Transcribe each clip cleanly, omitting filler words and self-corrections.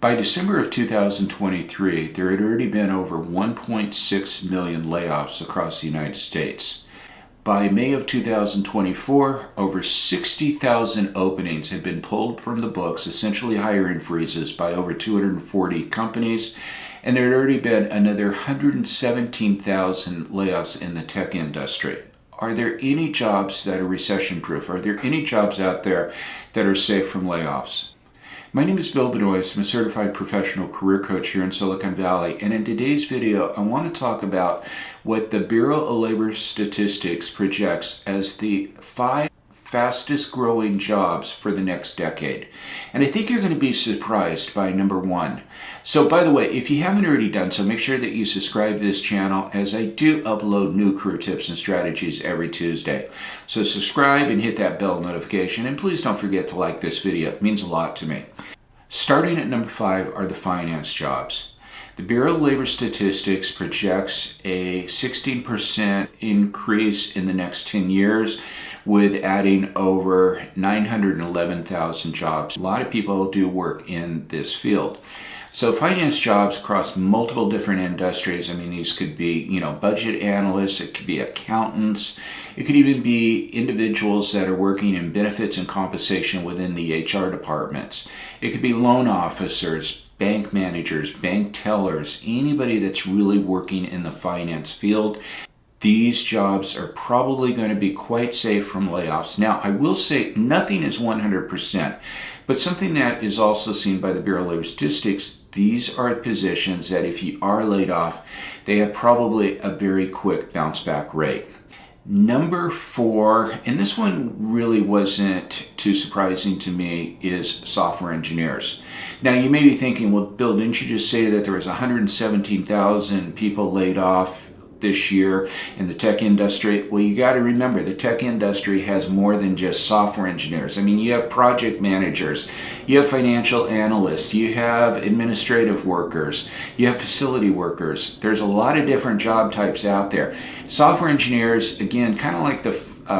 By December of 2023, there had already been over 1.6 million layoffs across the United States. By May of 2024, over 60,000 openings had been pulled from the books, essentially hiring freezes by over 240 companies, and there had already been another 117,000 layoffs in the tech industry. Are there any jobs that are recession-proof? Are there any jobs out there that are safe from layoffs? My name is Bill Benoist. I'm a certified professional career coach here in Silicon Valley, and in today's video I want to talk about what the Bureau of Labor Statistics projects as the 5 fastest growing jobs for the next decade. And I think you're going to be surprised by number 1. So by the way, if you haven't already done so, make sure that you subscribe to this channel, as I do upload new career tips and strategies every Tuesday. So subscribe and hit that bell notification, and please don't forget to like this video. It means a lot to me. Starting at number 5 are the finance jobs. The Bureau of Labor Statistics projects a 16% increase in the next 10 years, with adding over 911,000 jobs. A lot of people do work in this field. So finance jobs across multiple different industries. I mean, these could be, budget analysts, it could be accountants, it could even be individuals that are working in benefits and compensation within the HR departments. It could be loan officers, bank managers, bank tellers, anybody that's really working in the finance field. These jobs are probably going to be quite safe from layoffs. Now, I will say nothing is 100%, but something that is also seen by the Bureau of Labor Statistics, these are positions that if you are laid off, they have probably a very quick bounce back rate. Number 4, and this one really wasn't too surprising to me, is software engineers. Now you may be thinking, well, Bill, didn't you just say that there was 117,000 people laid off this year in the tech industry? Well, you got to remember, the tech industry has more than just software engineers. I mean, you have project managers, you have financial analysts, you have administrative workers, you have facility workers. There's a lot of different job types out there. Software engineers, again, kind of like the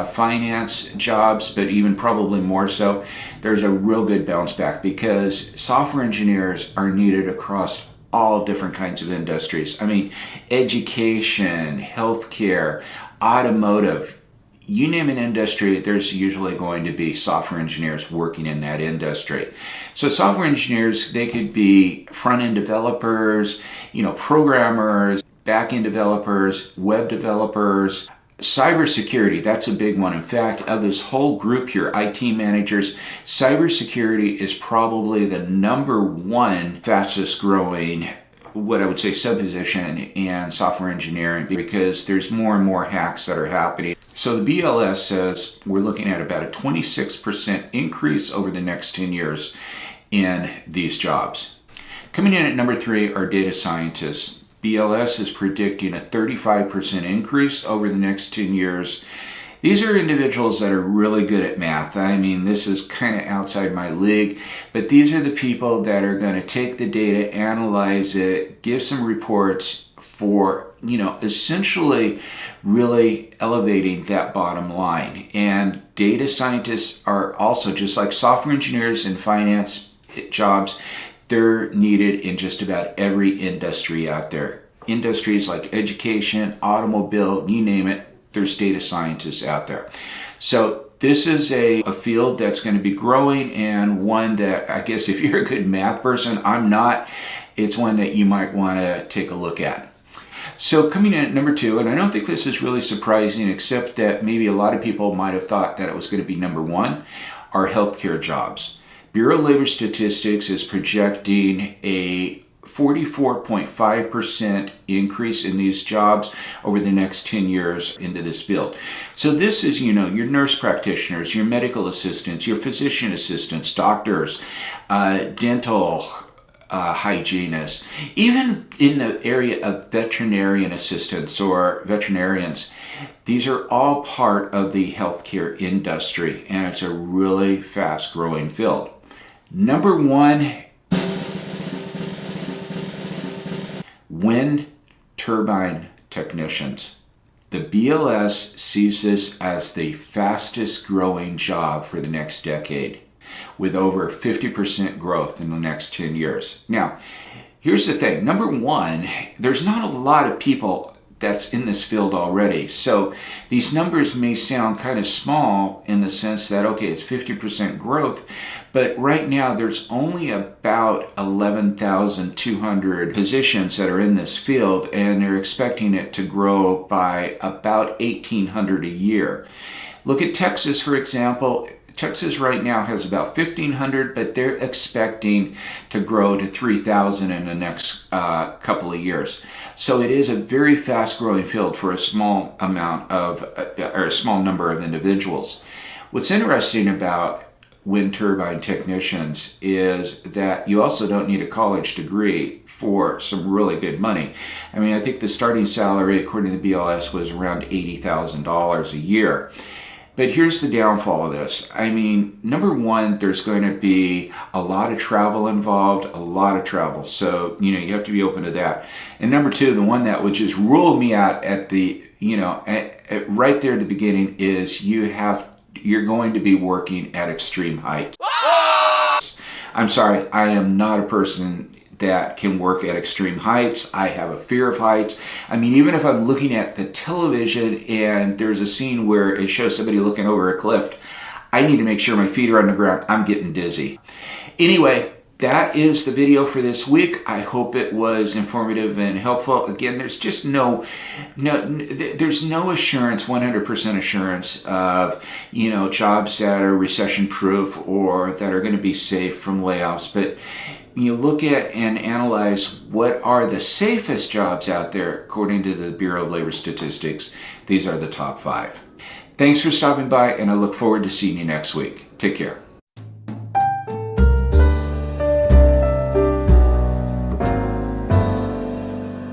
finance jobs, but even probably more so, there's a real good bounce back because software engineers are needed across all different kinds of industries. I mean, education, healthcare, automotive, you name an industry, there's usually going to be software engineers working in that industry. So software engineers, they could be front-end developers, programmers, back-end developers, web developers. Cybersecurity, that's a big one. In fact, of this whole group here, IT managers, cybersecurity is probably the number 1 fastest growing, what I would say, subposition in software engineering, because there's more and more hacks that are happening. So the BLS says we're looking at about a 26% increase over the next 10 years in these jobs. Coming in at number 3 are data scientists. BLS is predicting a 35% increase over the next 10 years. These are individuals that are really good at math. I mean, this is kind of outside my league, but these are the people that are going to take the data, analyze it, give some reports for, essentially really elevating that bottom line. And data scientists are also, just like software engineers and finance jobs, they're needed in just about every industry out there. Industries like education, automobile, you name it, there's data scientists out there. So this is a field that's going to be growing, and one that, I guess if you're a good math person, I'm not, it's one that you might want to take a look at. So coming in at number 2, and I don't think this is really surprising, except that maybe a lot of people might have thought that it was going to be number 1, are healthcare jobs. Bureau of Labor Statistics is projecting a 44.5% increase in these jobs over the next 10 years into this field. So this is, your nurse practitioners, your medical assistants, your physician assistants, doctors, dental hygienists, even in the area of veterinarian assistants or veterinarians. These are all part of the healthcare industry, and it's a really fast growing field. Number 1, wind turbine technicians. The BLS sees this as the fastest growing job for the next decade. with over 50% growth in the next 10 years. Now, here's the thing. Number one, there's not a lot of people that's in this field already. So these numbers may sound kind of small in the sense that, okay, it's 50% growth, but right now there's only about 11,200 positions that are in this field, and they're expecting it to grow by about 1,800 a year. Look at Texas, for example. Texas right now has about 1,500, but they're expecting to grow to 3,000 in the next couple of years. So it is a very fast-growing field for a small amount of, or a small number of individuals. What's interesting about wind turbine technicians is that you also don't need a college degree for some really good money. I mean, I think the starting salary, according to the BLS, was around $80,000 a year. But here's the downfall of this. I mean, number one, there's going to be a lot of travel involved, a lot of travel. So, you have to be open to that. And number two, the one that would just rule me out at the, right there at the beginning is you're going to be working at extreme heights. I'm sorry, I am not a person that can work at extreme heights. I have a fear of heights. I mean, even if I'm looking at the television and there's a scene where it shows somebody looking over a cliff, I need to make sure my feet are on the ground. I'm getting dizzy. Anyway, that is the video for this week. I hope it was informative and helpful. Again, there's just there's no assurance, 100% assurance of, jobs that are recession-proof or that are going to be safe from layoffs. But when you look at and analyze what are the safest jobs out there, according to the Bureau of Labor Statistics, these are the top 5. Thanks for stopping by, and I look forward to seeing you next week. Take care.